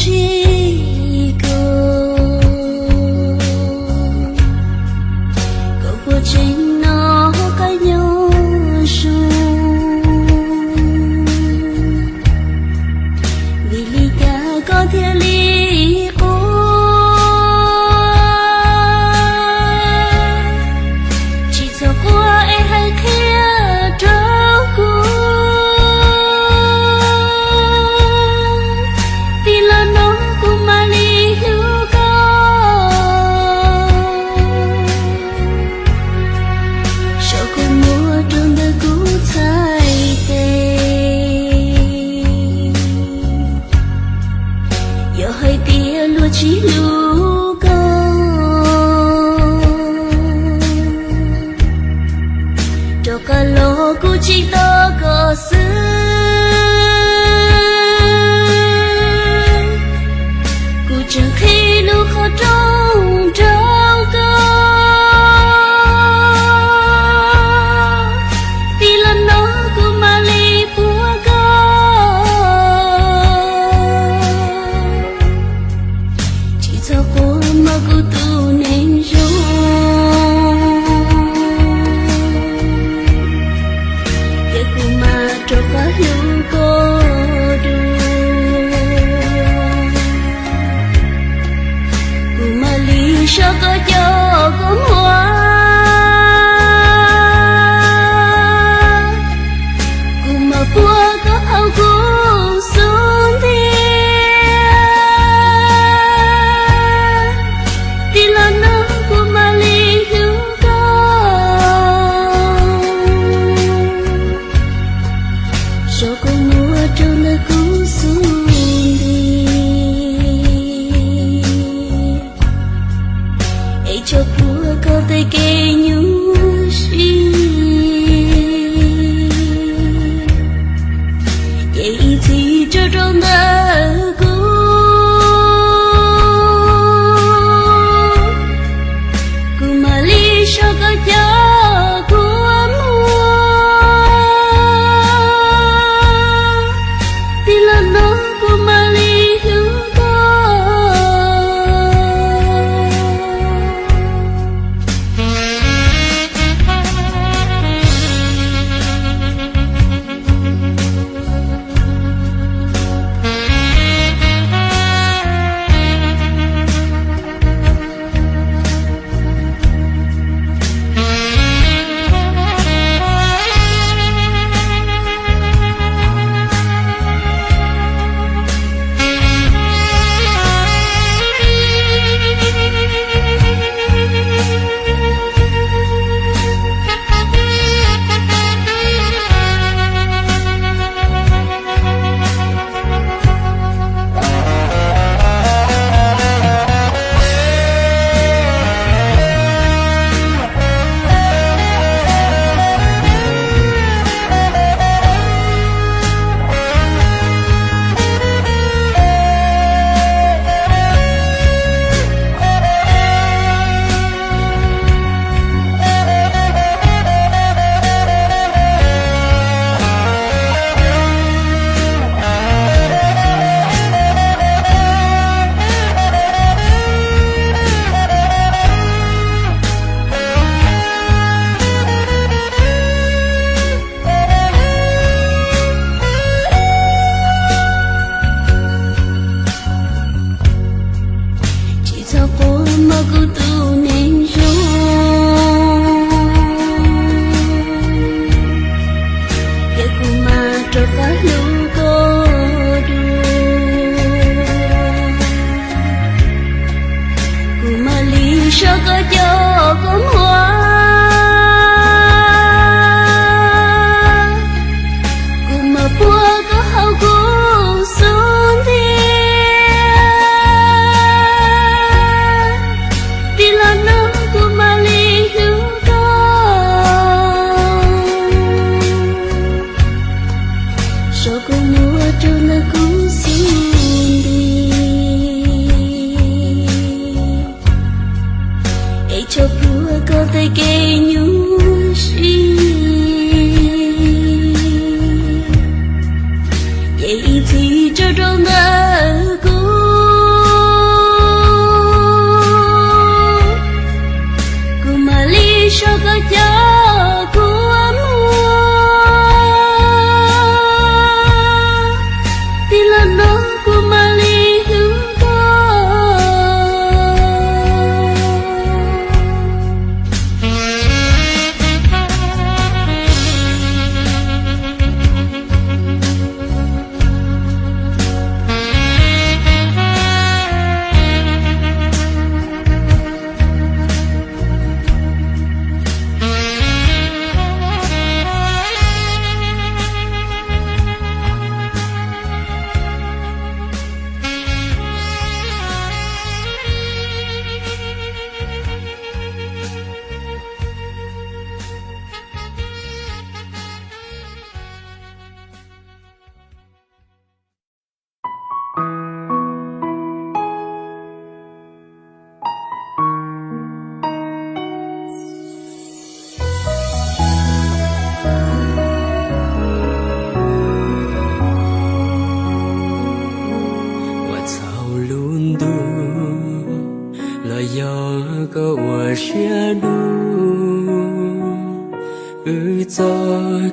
chỉ cầu của trên nó có nhau rồi vì lý cả có thể lý ô chỉ cho qua ai hay kia trao cô vì là nó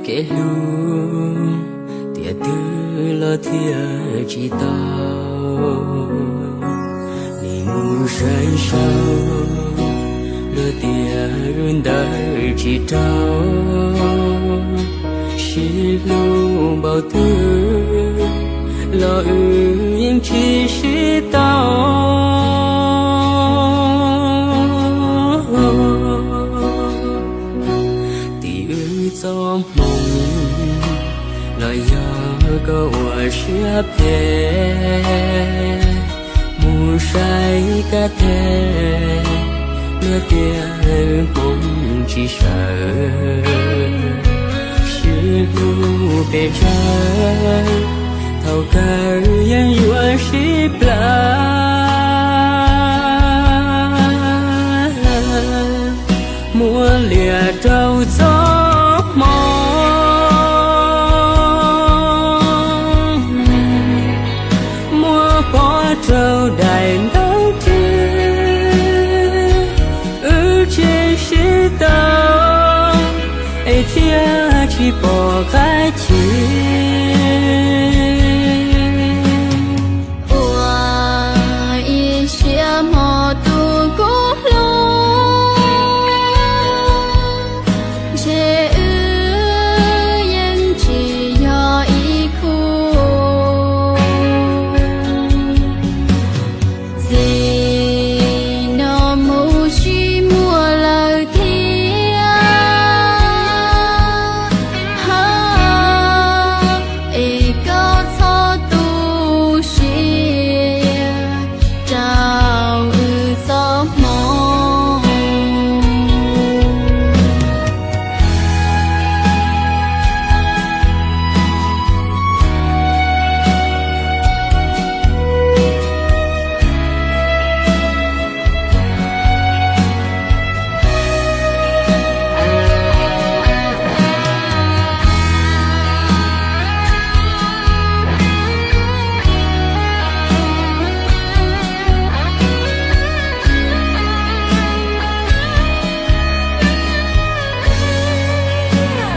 kể lu tia tư lo thia chỉ tao ni mu say sâu lo tia run đời chỉ trao chỉ lu bao tư lo yên chỉ tao gió mộng lời gió câu chia phê mù say cả thế mưa tiền cũng chỉ sợ chỉ lu về trái thâu cả yên yêu chỉ bla mùa lìa trâu gió trâu đại đấu chơi chơi sĩ tao ấy thia chỉ bỏ cái chi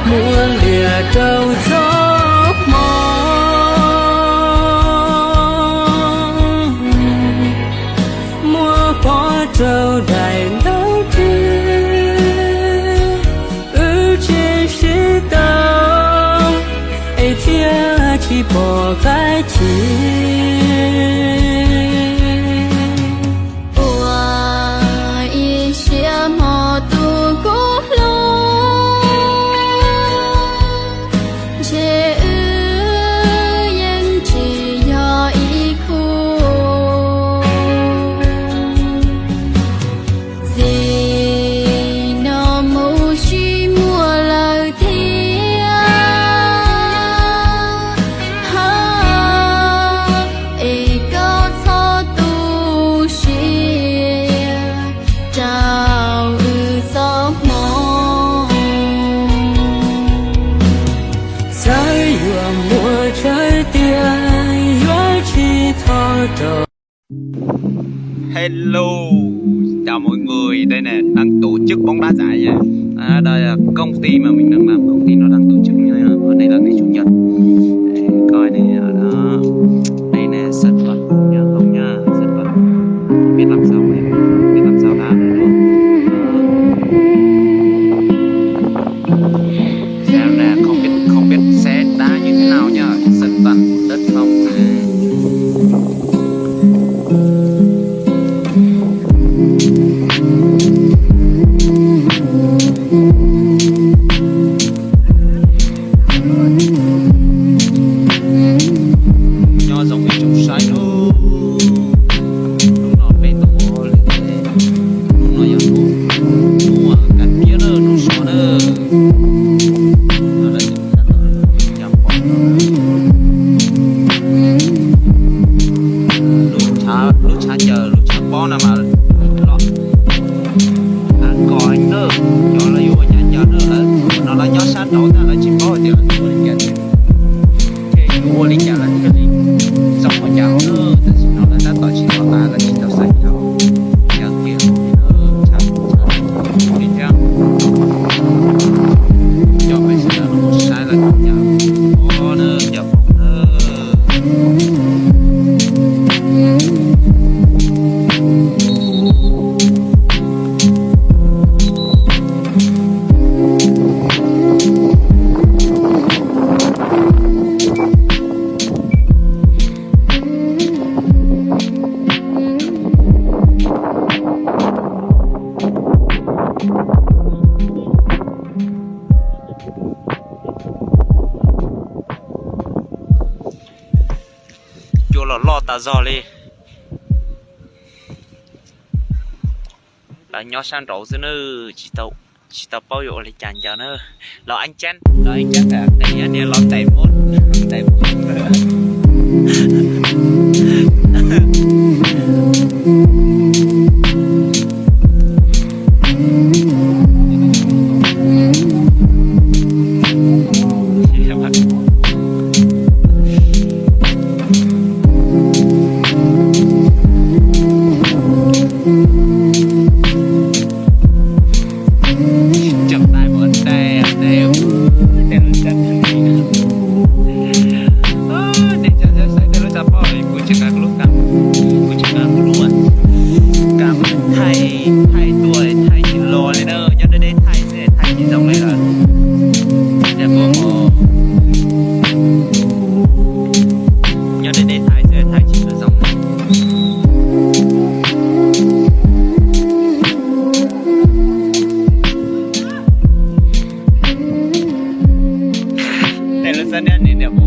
mùa lìa trâu gió mong mùa có trâu đại đấu chơi chơi sĩ tao ấy thia chỉ bỏ cái chi Hello, chào mọi người, đây nè, đang tổ chức bóng đá giải nha. Đây là công ty mà mình đang làm, công ty nó đang tổ chức nha. Ở đây là ngày chủ nhật. Đây, coi này, ở đó. Đây nè, sân vận động nha, không nha, sân vận động. Biết làm sao này, biết làm sao đá nữa luôn. Xem nè, không biết sẽ đá như thế nào nhá, sân toàn đất không. Hãy subscribe là chào ô nữa chào phụng nữa chua là lo ta giò đi là nhỏ sang rổ dưới nữa chỉ tao bao nhiêu là chán giờ nữa là anh chán à đây anh lo tay mốt nữa Để nó dẫn đến điểm